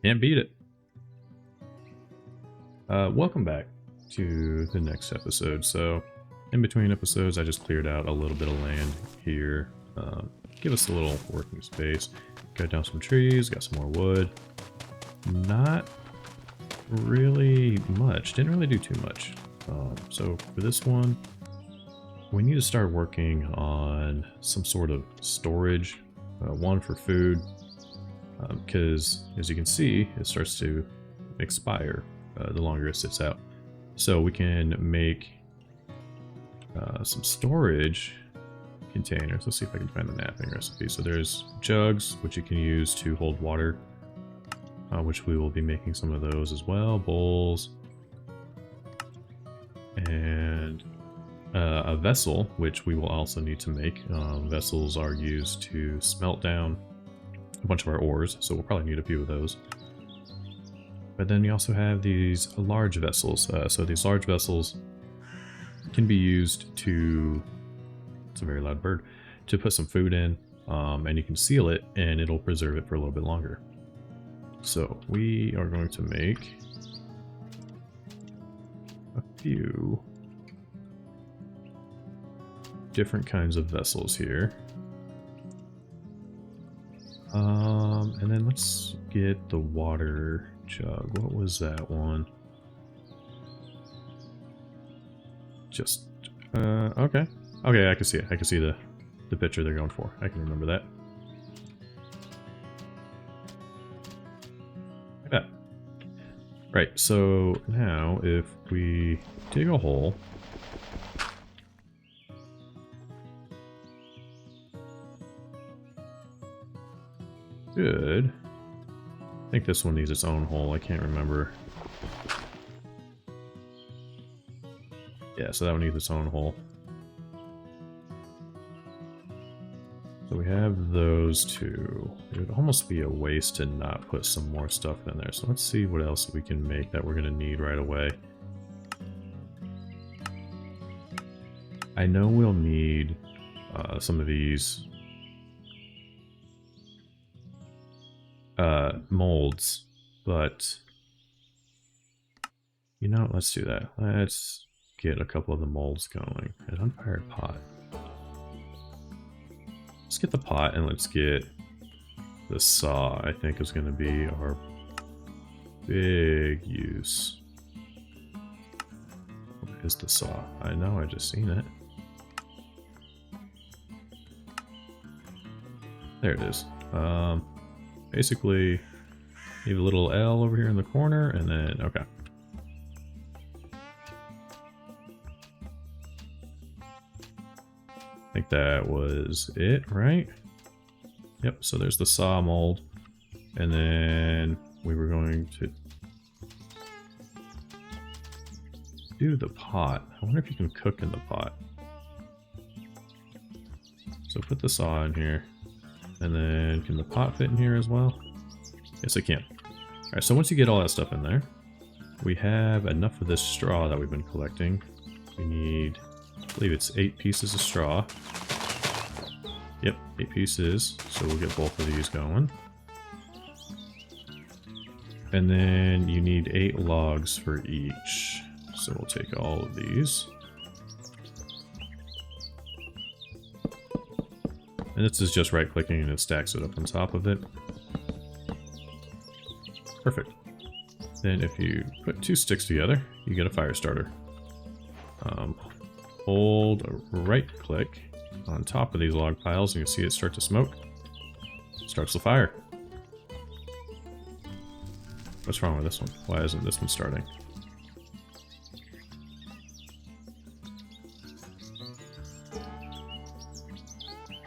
Can't beat it. Welcome back to the next episode. So, in between episodes, I just cleared out a little bit of land here. Give us a little working space. Cut down some trees, got some more wood. Not really much. Didn't really do too much. So for this one, we need to start working on some sort of storage. One for food, because as you can see, it starts to expire the longer it sits out. So we can make some storage containers. Let's see if I can find the mapping recipe. So there's jugs, which you can use to hold water, which we will be making some of those as well. Bowls. And a vessel, which we will also need to make. Vessels are used to smelt down a bunch of our ores, so we'll probably need a few of those. But then we also have these large vessels. So these large vessels can be used to, it's a very loud bird, to put some food in, and you can seal it and it'll preserve it for a little bit longer. So we are going to make a few different kinds of vessels here. And then let's get the water jug. What was that one? Just, okay. Okay, I can see it. I can see the picture they're going for. I can remember that. Like that. Right, so now if we dig a hole, good. I think this one needs its own hole. I can't remember. Yeah, so that one needs its own hole. So we have those two. It would almost be a waste to not put some more stuff in there. So let's see what else we can make that we're going to need right away. I know we'll need some of these molds, but you know, let's do that. Let's get a couple of the molds going. An unfired pot. Let's get the pot and let's get the saw. I think is going to be our big use. What is the saw? I know, I just seen it. There it is. Basically, leave a little L over here in the corner, and then, okay. I think that was it, right? Yep, so there's the saw mold. And then we were going to do the pot. I wonder if you can cook in the pot. So put the saw in here. And then can the pot fit in here as well? Yes, it can. Alright, so once you get all that stuff in there, we have enough of this straw that we've been collecting. We need, I believe it's 8 pieces of straw. Yep, 8 pieces. So we'll get both of these going. And then you need 8 logs for each. So we'll take all of these. And this is just right-clicking and it stacks it up on top of it. Perfect. Then if you put 2 sticks together, you get a fire starter. Hold right-click on top of these log piles and you see it start to smoke. Starts the fire. What's wrong with this one? Why isn't this one starting?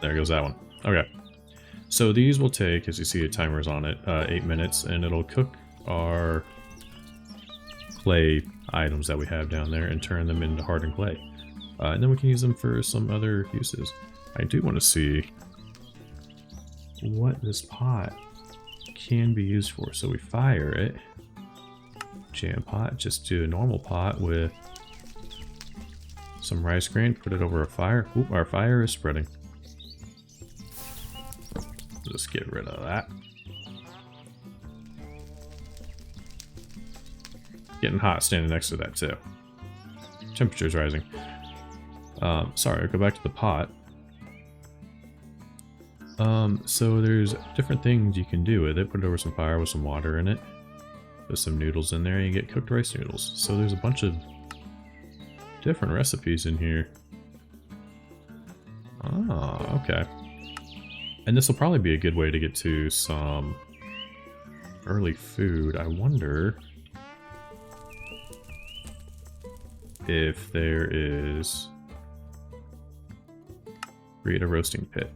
There goes that one. Okay. So these will take, as you see, a timer's on it, 8 minutes, and it'll cook our clay items that we have down there and turn them into hardened clay. And then we can use them for some other uses. I do want to see what this pot can be used for. So we fire it. Jam pot, just do a normal pot with some rice grain, put it over a fire. Oop, our fire is spreading. Just get rid of that. Getting hot standing next to that too. Temperature's rising. Sorry, I'll go back to the pot. So there's different things you can do with it. Put it over some fire with some water in it. Put some noodles in there and you get cooked rice noodles. So there's a bunch of different recipes in here. Oh, okay. And this will probably be a good way to get to some early food. I wonder if there is... Create a roasting pit.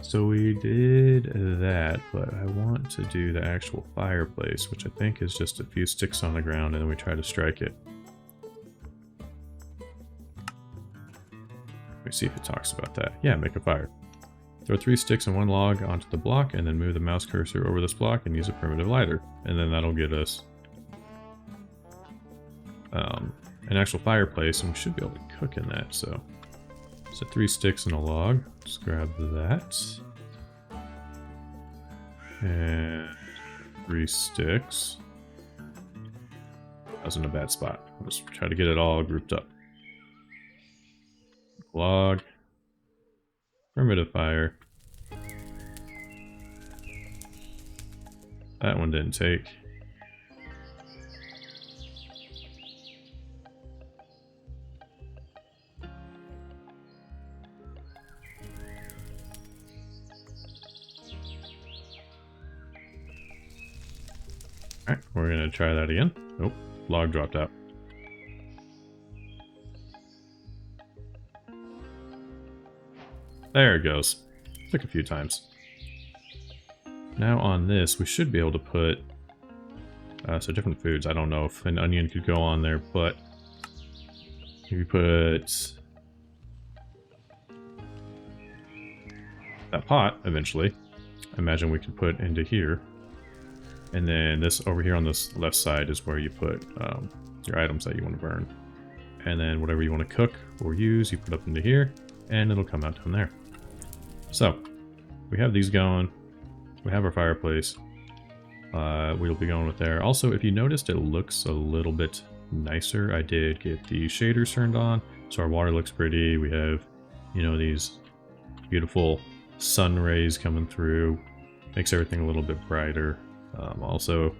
So we did that, but I want to do the actual fireplace, which I think is just a few sticks on the ground and then we try to strike it. Let me see if it talks about that. Yeah, make a fire. Throw 3 sticks and 1 log onto the block and then move the mouse cursor over this block and use a primitive lighter. And then that'll get us an actual fireplace and we should be able to cook in that. So 3 sticks and a log. Just grab that. And 3 sticks. That was in a bad spot. Let's try to get it all grouped up. Log. Primitive fire. That one didn't take. Alright, we're gonna try that again. Nope, log dropped out. There it goes. Took a few times. Now on this, we should be able to put so different foods. I don't know if an onion could go on there, but if you put that pot eventually, I imagine we could put into here. And then this over here on this left side is where you put your items that you want to burn. And then whatever you want to cook or use, you put up into here, and it'll come out down there. So, we have these going. We have our fireplace. We'll be going with there. Also, if you noticed, it looks a little bit nicer. I did get the shaders turned on, so our water looks pretty. We have, you know, these beautiful sun rays coming through. Makes everything a little bit brighter. Also,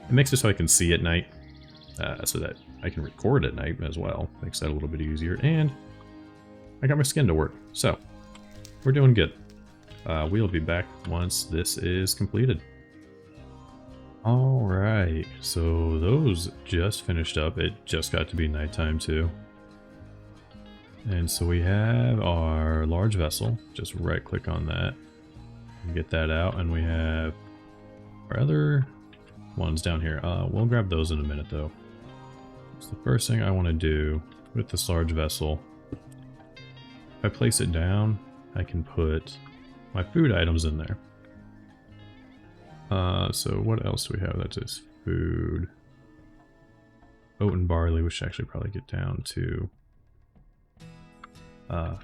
it makes it so I can see at night, so that I can record at night as well. Makes that a little bit easier, and I got my skin to work, so we're doing good. We'll be back once this is completed. Alright, so those just finished up. It just got to be nighttime too. And so we have our large vessel. Just right click on that and get that out, and we have our other ones down here. We'll grab those in a minute though. So the first thing I want to do with this large vessel, if I place it down, I can put my food items in there. So what else do we have? That's just food. Oat and barley, which should actually probably get down to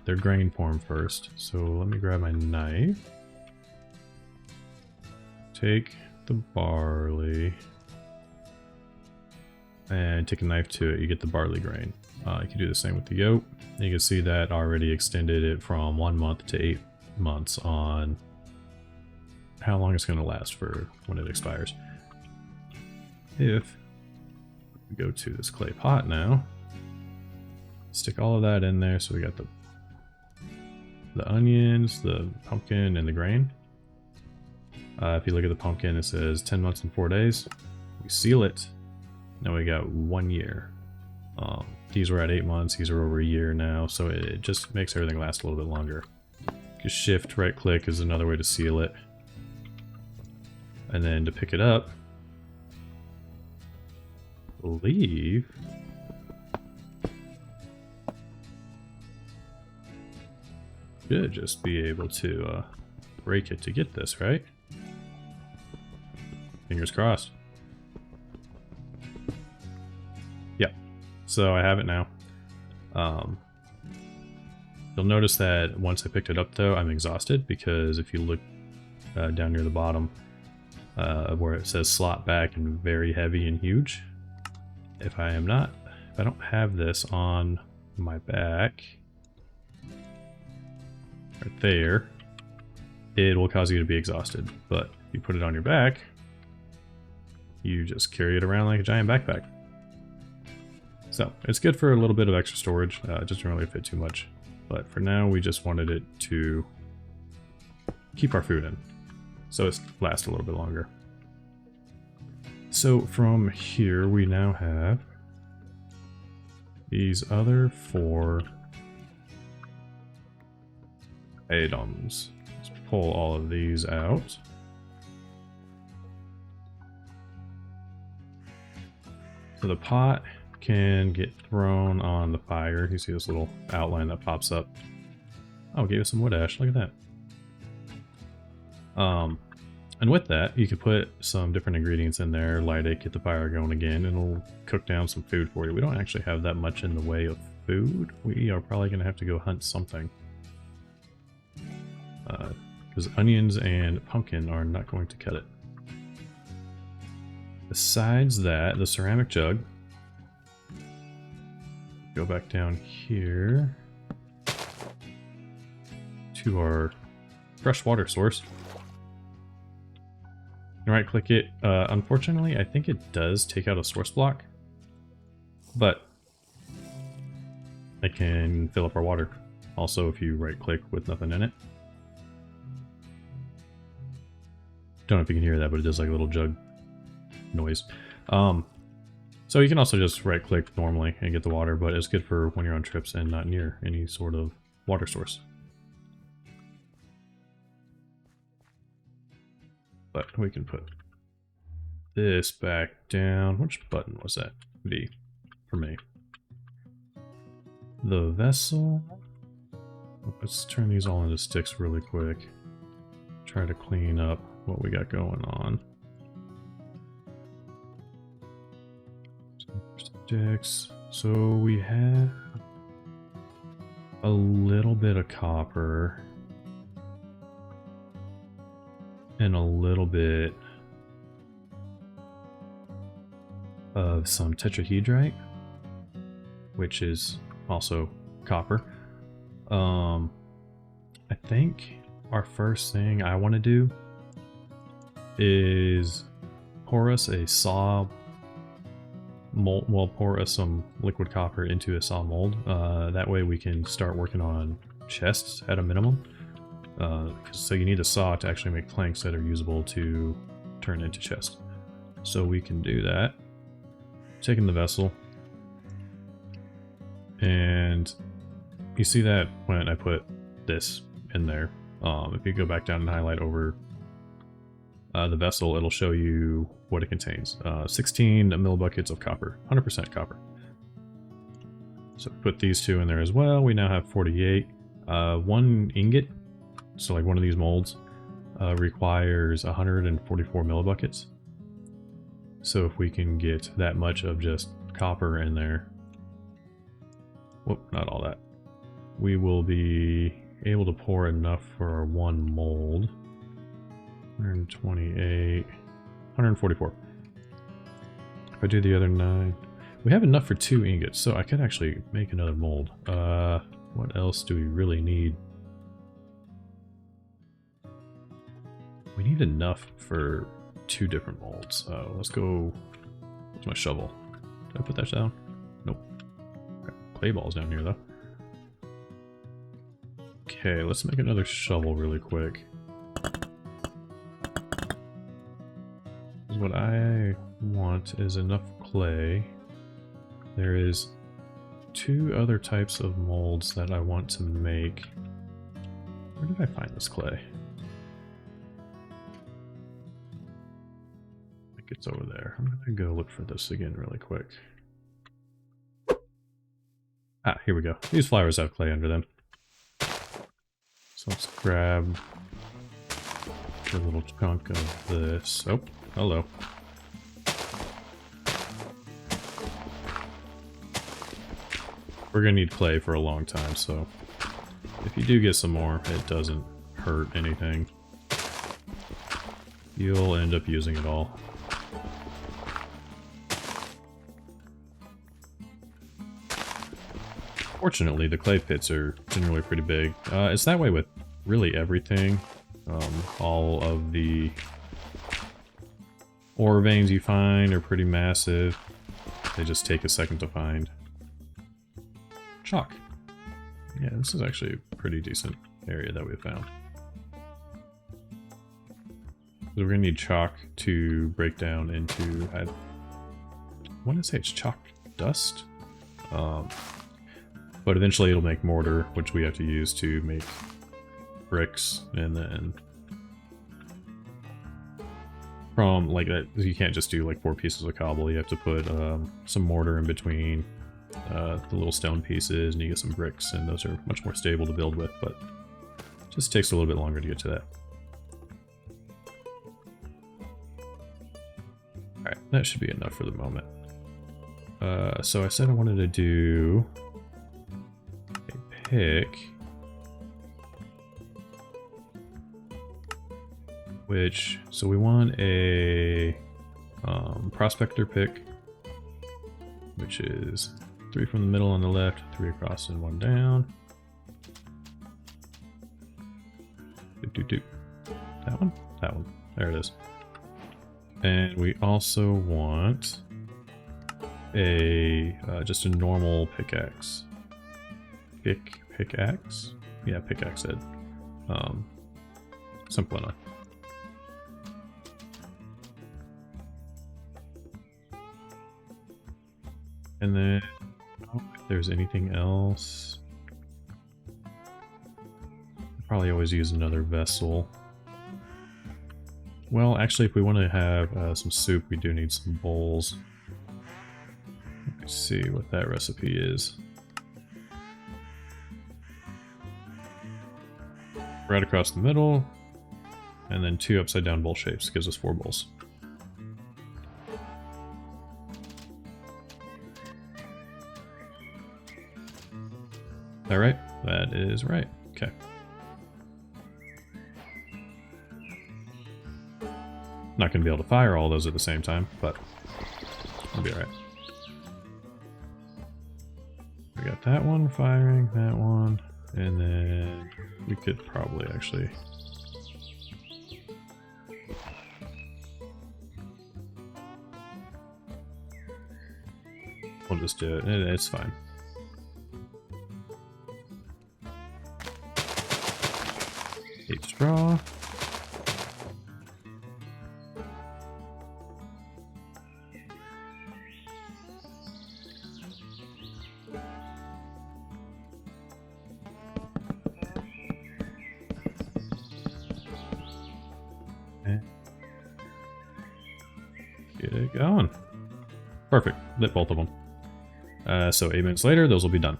their grain form first. So let me grab my knife. Take the barley and take a knife to it. You get the barley grain. You can do the same with the oat. You can see that already extended it from 1 month to 8 months on how long it's going to last for when it expires. If we go to this clay pot now, stick all of that in there. So we got the onions, the pumpkin, and the grain. If you look at the pumpkin, it says 10 months and 4 days. We seal it. Now we got 1 year. These were at 8 months. These are over a year now. So it just makes everything last a little bit longer. Just shift right click is another way to seal it. And then to pick it up, I believe should just be able to break it to get this, right? Fingers crossed. Yep. So I have it now. You'll notice that once I picked it up though, I'm exhausted because if you look down near the bottom, where it says slot back and very heavy and huge. If I don't have this on my back, right there, it will cause you to be exhausted. But if you put it on your back, you just carry it around like a giant backpack. So it's good for a little bit of extra storage. It doesn't really fit too much. But for now, we just wanted it to keep our food in, so it lasts a little bit longer. So from here, we now have these other 4 items. Let's pull all of these out. So the pot can get thrown on the fire. You see this little outline that pops up. Oh, gave us some wood ash. Look at that. And with that, you could put some different ingredients in there, light it, get the fire going again, and it'll cook down some food for you. We don't actually have that much in the way of food. We are probably going to have to go hunt something. Because onions and pumpkin are not going to cut it. Besides that, the ceramic jug. Go back down here to our fresh water source. Right click it. Unfortunately, I think it does take out a source block, but it can fill up our water. Also, if you right click with nothing in it. Don't know if you can hear that, but it does like a little jug noise. So you can also just right click normally and get the water, but it's good for when you're on trips and not near any sort of water source. But we can put this back down. Which button was that? V for me. The vessel. Let's turn these all into sticks really quick. Try to clean up what we got going on. Sticks. So we have a little bit of copper. And a little bit of some tetrahedrite, which is also copper. I think our first thing I want to do is pour us a saw mold. Well, pour us some liquid copper into a saw mold. That way we can start working on chests at a minimum. So you need a saw to actually make planks that are usable to turn into chests. So we can do that. Taking the vessel. And you see that when I put this in there, if you go back down and highlight over the vessel, it'll show you what it contains. 16 millibuckets of copper, 100% copper. So put these 2 in there as well. We now have 48. 1 ingot. So like one of these molds requires 144 millibuckets. So if we can get that much of just copper in there, whoop, not all that, we will be able to pour enough for our 1 mold. 128, 144. If I do the other 9, we have enough for 2 ingots, so I could actually make another mold. What else do we really need? We need enough for 2 different molds. Let's go. Where's my shovel? Did I put that down? Nope. Okay. Clay balls down here though. Okay, let's make another shovel really quick. What I want is enough clay. There is 2 other types of molds that I want to make. Where did I find this clay? I think it's over there. I'm gonna go look for this again really quick. Ah, here we go. These flowers have clay under them. So let's grab a little chunk of this. Oh, hello. We're gonna need clay for a long time, so if you do get some more, it doesn't hurt anything. You'll end up using it all. Fortunately, the clay pits are generally pretty big. It's that way with really everything. All of the ore veins you find are pretty massive. They just take a second to find. Chalk. Yeah, this is actually a pretty decent area that we found. So we're going to need chalk to break down into... I want to say it's chalk dust? But eventually it'll make mortar, which we have to use to make bricks, and then... From, like, that, you can't just do, like, 4 pieces of cobble. You have to put some mortar in between the little stone pieces, and you get some bricks, and those are much more stable to build with, but it just takes a little bit longer to get to that. Alright, that should be enough for the moment. So I said I wanted to do a pick, which, so we want a prospector pick, which is 3 from the middle on the left, 3 across and 1 down. That one? That one. There it is. And we also want a just a normal pickaxe. Pickaxe? Yeah, pickaxe head. Simple enough. And then, if there's anything else, I'll probably always use another vessel. Well, actually, if we want to have some soup, we do need some bowls. Let me see what that recipe is. Right across the middle, and then 2 upside down bowl shapes gives us 4 bowls. All right, that is right. Okay. Not going to be able to fire all those at the same time, but it'll be all right. We got that one firing, that one, and then we could probably actually... We'll just do it. It's fine. Straw. And get it going. Perfect. Lit both of them. So 8 minutes later, those will be done.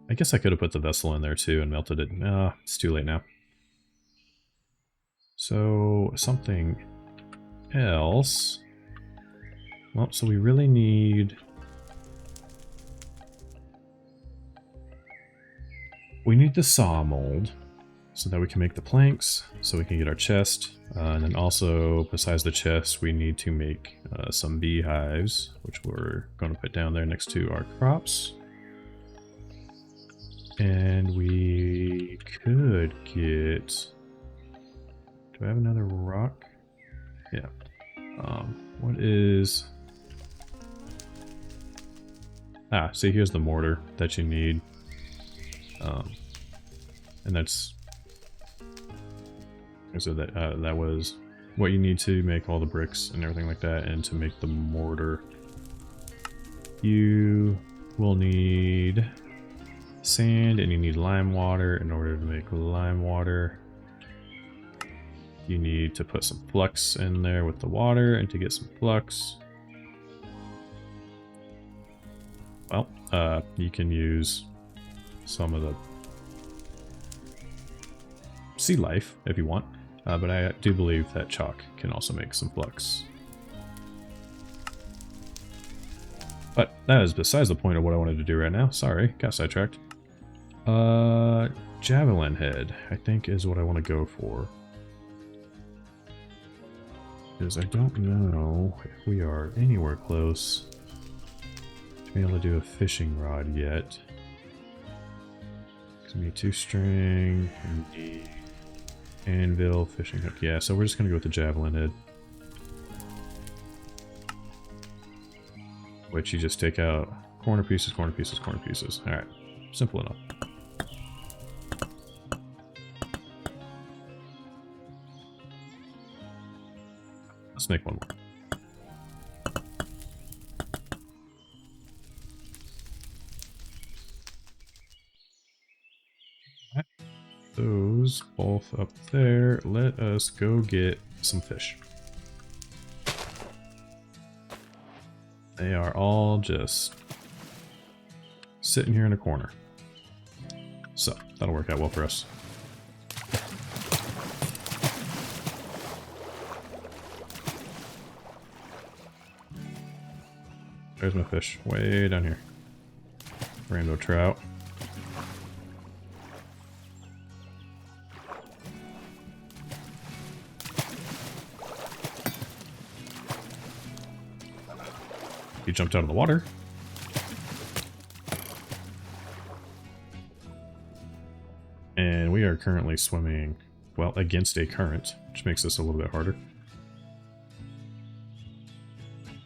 I guess I could have put the vessel in there too and melted it. No, it's too late now. So, something else. Well, so we really need... We need the saw mold so that we can make the planks, so we can get our chest. And then also, besides the chest, we need to make some beehives, which we're going to put down there next to our crops. And we could get... Do I have another rock? Yeah. What is... Ah, see, here's the mortar that you need. And that's... So that was what you need to make all the bricks and everything like that, and to make the mortar. You will need sand, and you need lime water in order to make lime water. You need to put some flux in there with the water, and to get some flux, well, you can use some of the sea life if you want, but I do believe that chalk can also make some flux. But that is besides the point of what I wanted to do right now. Sorry, got sidetracked. javelin head, I think, is what I want to go for. Because I don't know if we are anywhere close to being able to do a fishing rod yet. Because we need 2-string, we need anvil, fishing hook. Yeah, so we're just going to go with the javelin head. Which you just take out corner pieces, corner pieces, corner pieces. Alright, simple enough. Let's make one more. Right. Those both up there. Let us go get some fish. They are all just sitting here in a corner. So, that'll work out well for us. There's my fish, way down here. Rainbow trout. He jumped out of the water. And we are currently swimming, well, against a current, which makes this a little bit harder.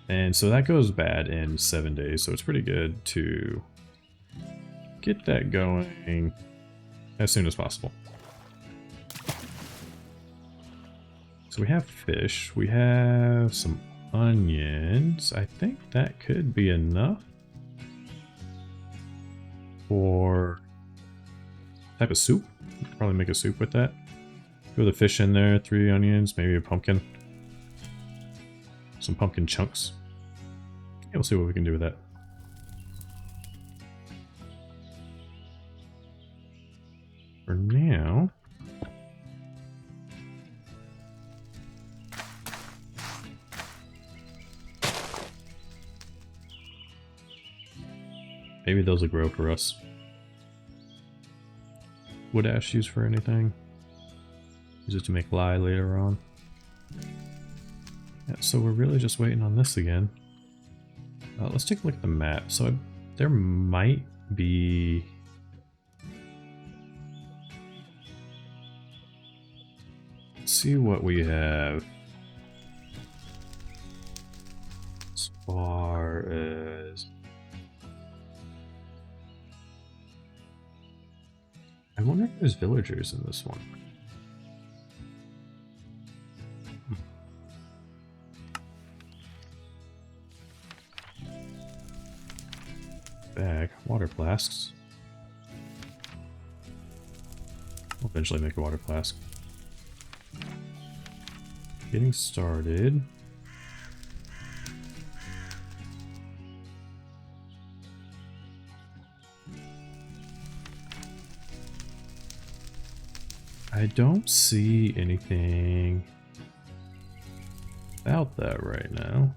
And so that goes bad in 7 days, so it's pretty good to get that going as soon as possible. So we have fish, we have some onions. I think that could be enough for type of soup. We could probably make a soup with that. Throw the fish in there, 3 onions, maybe a pumpkin. Some pumpkin chunks. Yeah, we'll see what we can do with that. For now, maybe those will grow for us. Wood ash used for anything? Use it to make lye later on. Yeah, so we're really just waiting on this again. Let's take a look at the map. So there might be... Let's see what we have as far as... I wonder if there's villagers in this one. Bag, water flasks. We'll eventually make a water flask. Getting started. I don't see anything about that right now.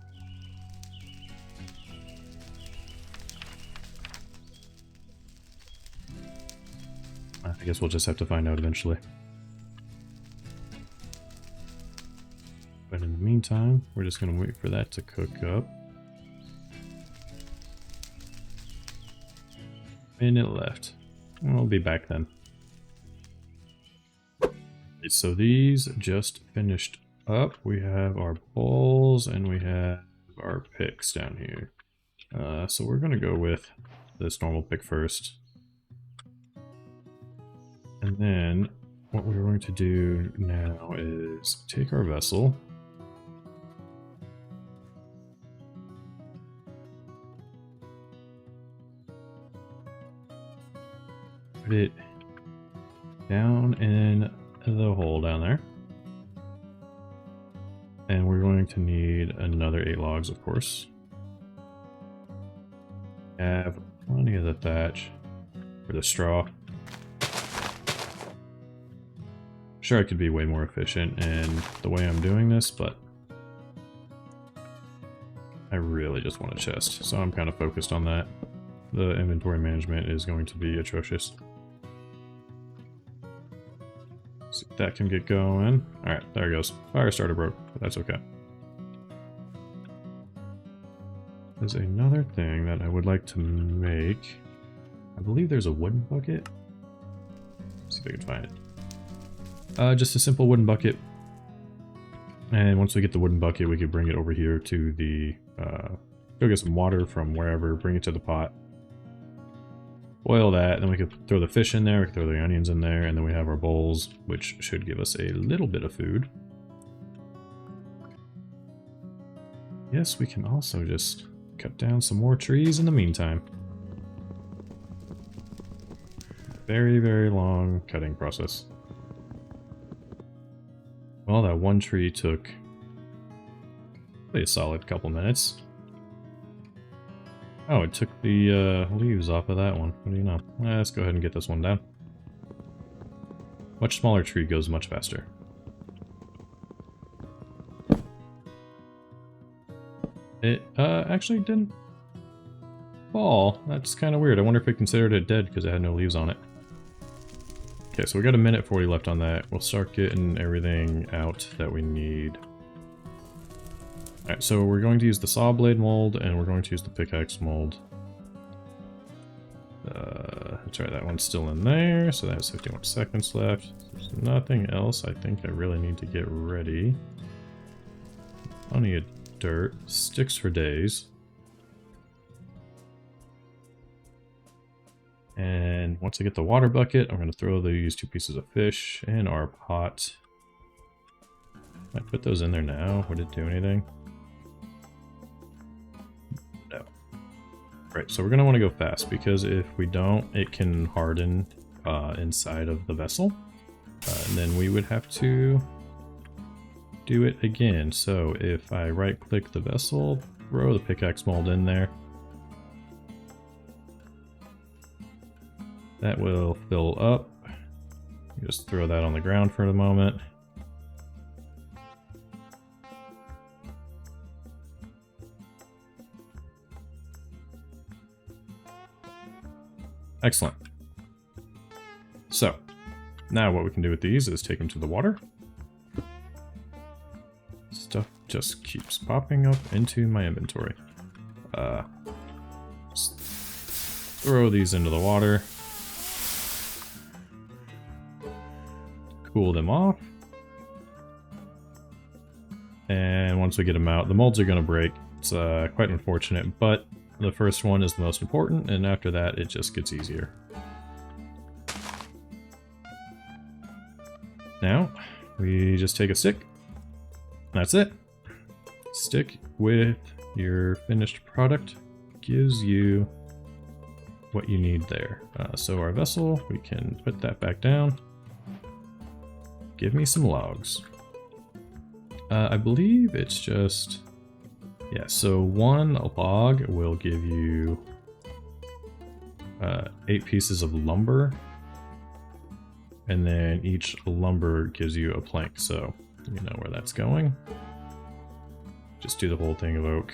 I guess we'll just have to find out eventually. But in the meantime, we're just going to wait for that to cook up. Minute left. We'll be back then. So these just finished up. We have our bowls and we have our picks down here. So we're going to go with this normal pick first. And then what we're going to do now is take our vessel. Put it down in the hole down there. And we're going to need another 8 logs, of course. Have plenty of the thatch for the straw. Sure, I could be way more efficient in the way I'm doing this, but I really just want a chest, so I'm kind of focused on that. The inventory management is going to be atrocious. See if that can get going. Alright, there it goes. Fire starter broke, but that's okay. There's another thing that I would like to make. I believe there's a wooden bucket. Let's see if I can find it. Just a simple wooden bucket. And once we get the wooden bucket, we could bring it over here to the... go get some water from wherever, bring it to the pot. Boil that, then we could throw the fish in there, we could throw the onions in there, and then we have our bowls, which should give us a little bit of food. Yes, we can also just cut down some more trees in the meantime. Very, very long cutting process. Well, that one tree took probably a solid couple minutes. Oh, it took the leaves off of that one. What do you know? Let's go ahead and get this one down. Much smaller tree goes much faster. It actually didn't fall. That's kind of weird. I wonder if it considered it dead because it had no leaves on it. Okay, so we got a minute 40 left on that. We'll start getting everything out that we need. Alright, so we're going to use the saw blade mold, and we're going to use the pickaxe mold. That's right, that one's still in there, so that's 51 seconds left. There's nothing else I think I really need to get ready. Plenty of dirt. Sticks for days. And once I get the water bucket, I'm going to throw these 2 pieces of fish in our pot. I put those in there now. Would it do anything? No. Right, so we're going to want to go fast, because if we don't, it can harden inside of the vessel. And then we would have to do it again. So if I right-click the vessel, throw the pickaxe mold in there, that will fill up. Just throw that on the ground for a moment. Excellent. So, now what we can do with these is take them to the water. Stuff just keeps popping up into my inventory. Just throw these into the water. Cool them off. And once we get them out, the molds are going to break. It's quite unfortunate, but the first one is the most important, and after that it just gets easier. Now, we just take a stick. That's it. Stick with your finished product gives you what you need there. So our vessel, we can put that back down. Give me some logs. I believe it's just... yeah, so 1 log will give you 8 pieces of lumber. And then each lumber gives you a plank, so you know where that's going. Just do the whole thing of oak.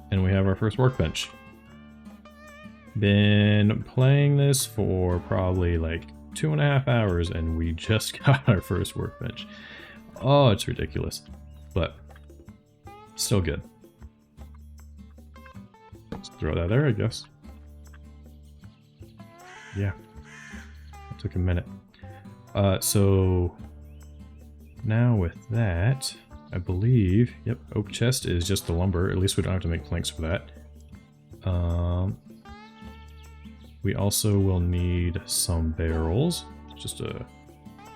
And we have our first workbench. Been playing this for probably like 2.5 hours, and we just got our first workbench. Oh, it's ridiculous, but still good. Let's throw that there, I guess. Yeah, it took a minute. So now with that, I believe, yep, oak chest is just the lumber. At least we don't have to make planks for that. We also will need some barrels. Just a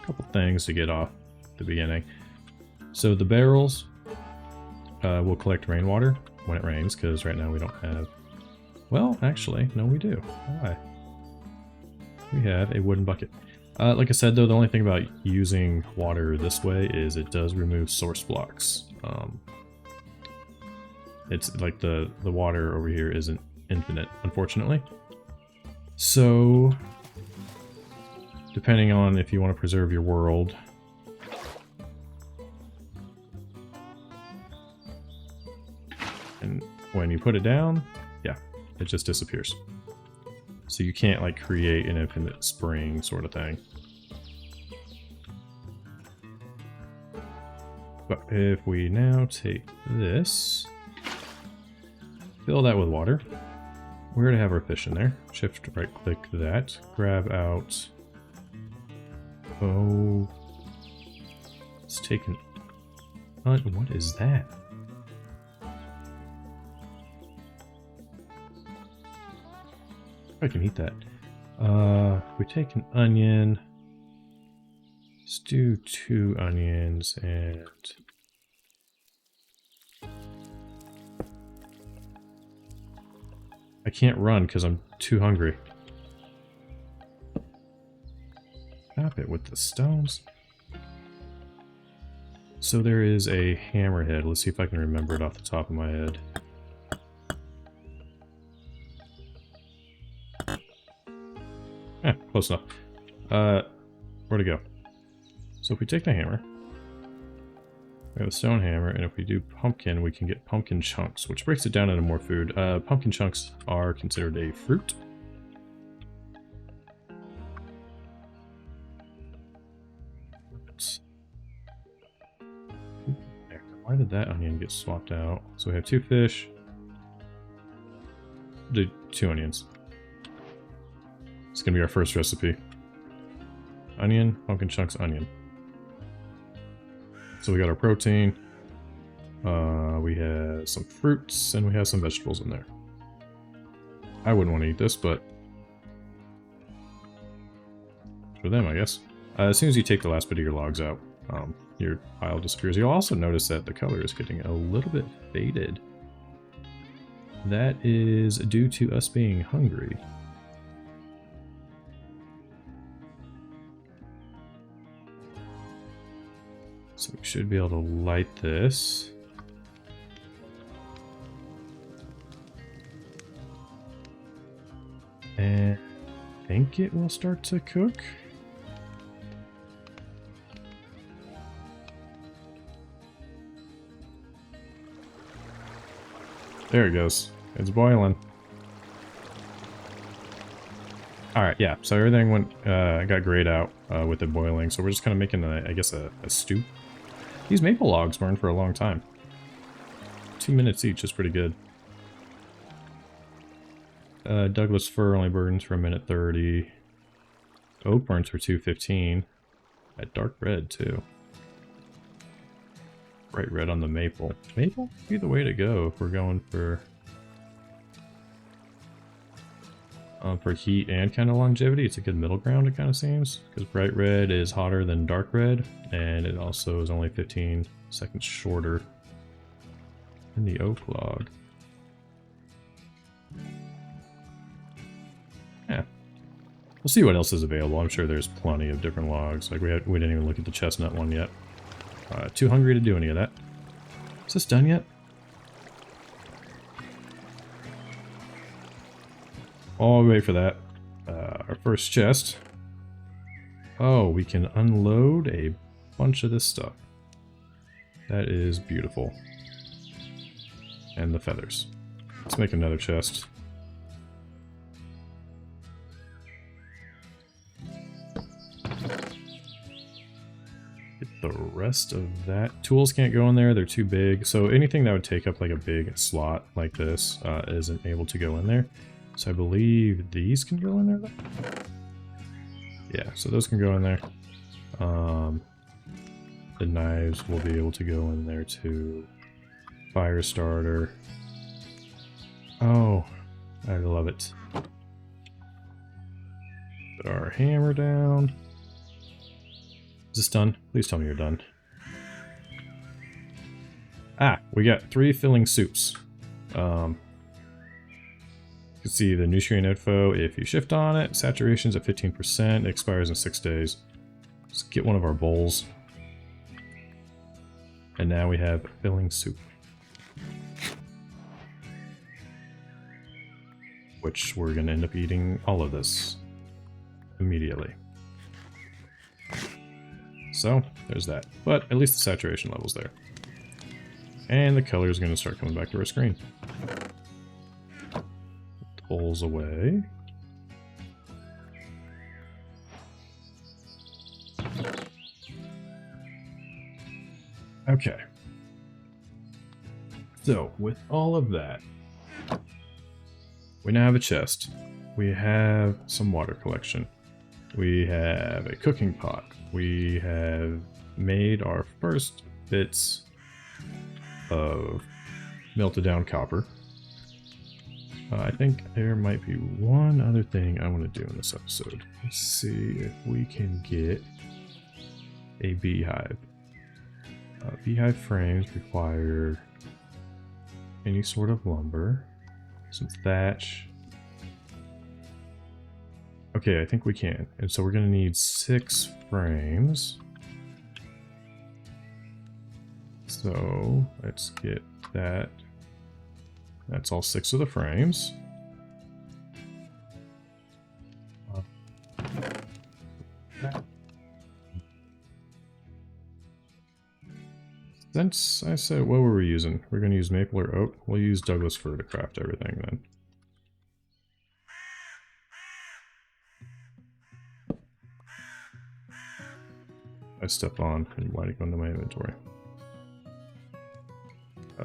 couple things to get off at the beginning. So the barrels will collect rainwater when it rains, because right now we don't have... well, actually, no, we do. Why? We have a wooden bucket. Like I said, though, the only thing about using water this way is it does remove source blocks. It's like the water over here isn't infinite, unfortunately. So, depending on if you want to preserve your world, and when you put it down, yeah, it just disappears. So you can't like create an infinite spring sort of thing. But if we now take this, fill that with water. We're gonna have our fish in there. Shift right click that. Grab out. Oh. Let's take an. What is that? I can eat that. We take an onion. Let's do 2 onions and. I can't run because I'm too hungry. Stop it with the stones. So there is a hammerhead. Let's see if I can remember it off the top of my head. Close enough. Where'd it go? So if we take the hammer, we have a stone hammer, and if we do pumpkin, we can get pumpkin chunks, which breaks it down into more food. Pumpkin chunks are considered a fruit. Why did that onion get swapped out? So we have 2 fish. Do 2 onions. It's gonna be our first recipe. Onion, pumpkin chunks, onion. So we got our protein, we have some fruits, and we have some vegetables in there. I wouldn't want to eat this, but for them, I guess. As soon as you take the last bit of your logs out, your pile disappears. You'll also notice that the color is getting a little bit faded. That is due to us being hungry. So we should be able to light this. And I think it will start to cook. There it goes. It's boiling. Alright, yeah, so everything got grayed out with it boiling, so we're just kind of making, I guess, a stew. These maple logs burn for a long time. 2 minutes each is pretty good. Douglas fir only burns for 1:30. Oak burns for 2:15. That dark red, too. Bright red on the maple. Maple would be the way to go if we're going for heat and kind of longevity. It's a good middle ground, it kind of seems, because bright red is hotter than dark red, and it also is only 15 seconds shorter than the oak log. Yeah, we'll see what else is available. I'm sure there's plenty of different logs. Like we didn't even look at the chestnut one yet. Too hungry to do any of that. Is this done yet? While we wait for that, our first chest. Oh, we can unload a bunch of this stuff. That is beautiful. And the feathers. Let's make another chest. Get the rest of that. Tools can't go in there, they're too big. So anything that would take up like a big slot like this isn't able to go in there. So I believe these can go in there though? Yeah, so those can go in there. The knives will be able to go in there too. Fire starter. Oh, I love it. Put our hammer down. Is this done? Please tell me you're done. Ah, we got 3 filling soups. You can see the nutrient info. If you shift on it, saturation's at 15%, it expires in 6 days. Let's get one of our bowls. And now we have filling soup. Which we're going to end up eating all of this immediately. So, there's that. But at least the saturation level's there. And the color is going to start coming back to our screen. Pulls away. Okay. So, with all of that, we now have a chest. We have some water collection. We have a cooking pot. We have made our first bits of melted down copper. I think there might be one other thing I want to do in this episode. Let's see if we can get a beehive. Beehive frames require any sort of lumber, some thatch. Okay, I think we can. And so we're going to need 6 frames. So let's get that. That's all 6 of the frames. Since I said, what were we using? We're going to use maple or oak. We'll use Douglas fir to craft everything then. I step on and why did it go into my inventory?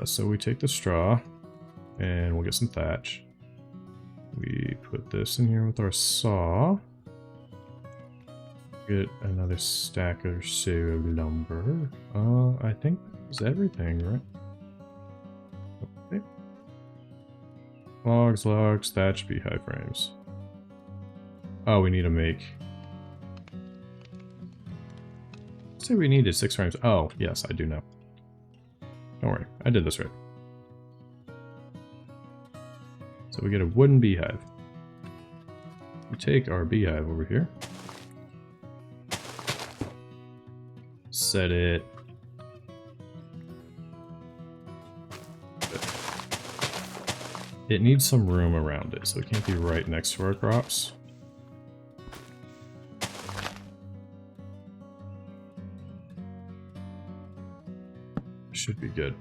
So we take the straw and we'll get some thatch. We put this in here with our saw. Get another stack or so of lumber. I think that's everything, right? Okay. Logs, thatch, beehive frames. Oh, we need to make... Say we needed 6 frames. Oh, yes, I do know. Don't worry, I did this right. So we get a wooden beehive. We take our beehive over here. Set it. It needs some room around it, so it can't be right next to our crops. Should be good.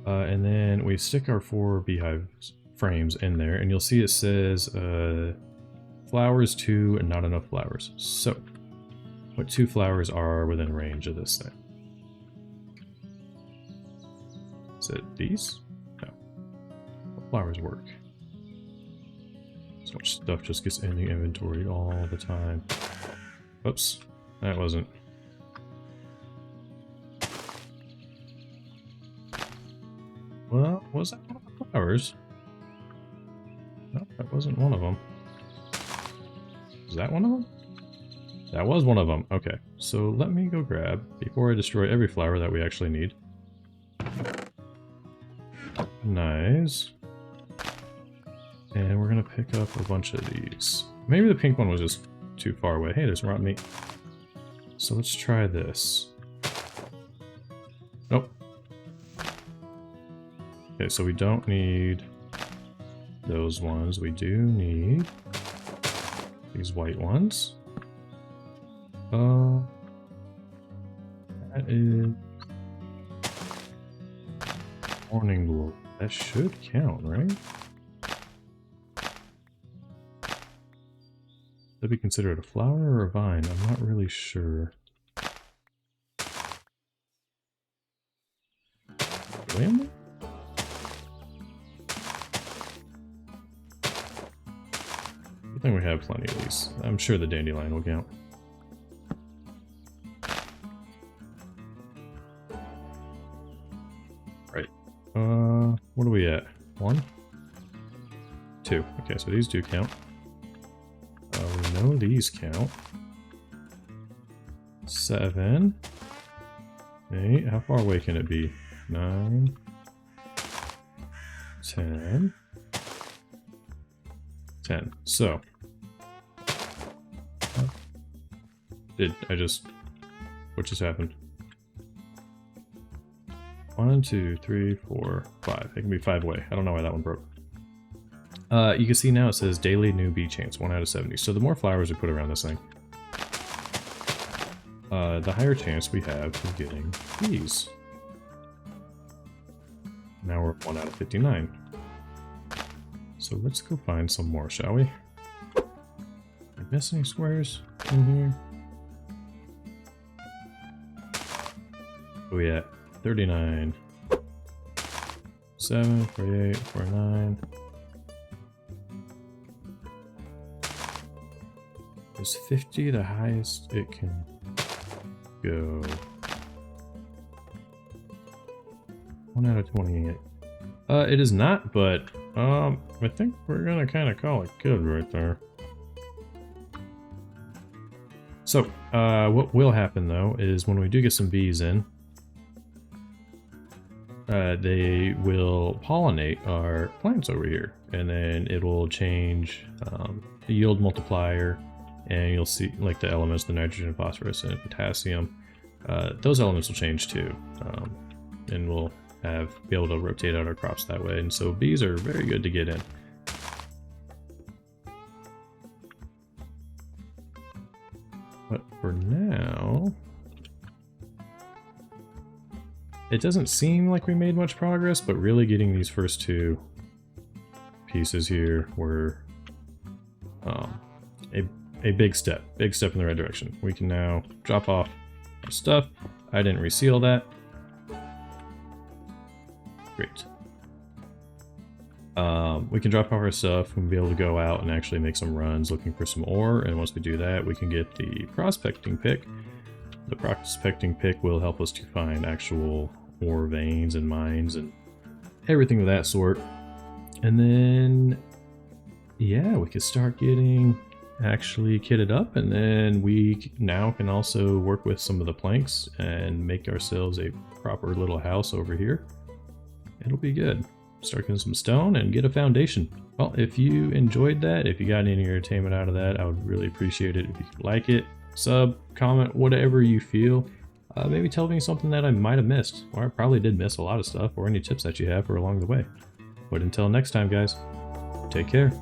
And then we stick our 4 beehive frames in there, and you'll see it says flowers 2 and not enough flowers. So, what 2 flowers are within range of this thing? Is it these? No. What flowers work? So much stuff just gets in the inventory all the time. Oops, that wasn't. Well, was that one of the flowers? No, that wasn't one of them. Is that one of them? That was one of them. Okay, so let me go grab, before I destroy every flower that we actually need. Nice. And we're gonna pick up a bunch of these. Maybe the pink one was just too far away. Hey, there's rotten meat. So let's try this. Nope. Okay, so we don't need those ones. We do need these white ones. That is morning glory. That should count, right? Would be considered a flower or a vine? I'm not really sure. Really? I think we have plenty of these. I'm sure the dandelion will count. Right. What are we at? 1? 2. Okay, so these do count. We know these count. 7. 8. How far away can it be? 9. 10. 10. So. What just happened? 1, 2, 3, 4, 5. It can be 5 away. I don't know why that one broke. You can see now it says daily new bee chance, 1 out of 70. So the more flowers we put around this thing, the higher chance we have of getting bees. Now we're 1 out of 59. So let's go find some more, shall we? Did I miss any squares in here? Where we at? 39. 7, 48, 49. Is 50 the highest it can go? 1 out of 28. It is not, but I think we're gonna kind of call it good right there. So, what will happen though is when we do get some bees in, they will pollinate our plants over here, and then it will change the yield multiplier, and you'll see like the elements, the nitrogen, phosphorus, and potassium. Those elements will change too, and we'll be able to rotate out our crops that way. And so bees are very good to get in. But for now, it doesn't seem like we made much progress, but really getting these first two pieces here were a big step in the right direction. We can now drop off our stuff. I didn't reseal that. Great. We can drop off our stuff and be able to go out and actually make some runs looking for some ore, and once we do that, we can get the prospecting pick. The prospecting pick will help us to find actual ore veins and mines and everything of that sort. And then, yeah, we could start getting actually kitted up, and then we now can also work with some of the planks and make ourselves a proper little house over here. It'll be good. Start getting some stone and get a foundation. Well, if you enjoyed that, if you got any entertainment out of that, I would really appreciate it if you could like it, sub, comment, whatever you feel. Maybe tell me something that I might have missed, or I probably did miss a lot of stuff, or any tips that you have for along the way. But until next time, guys, take care.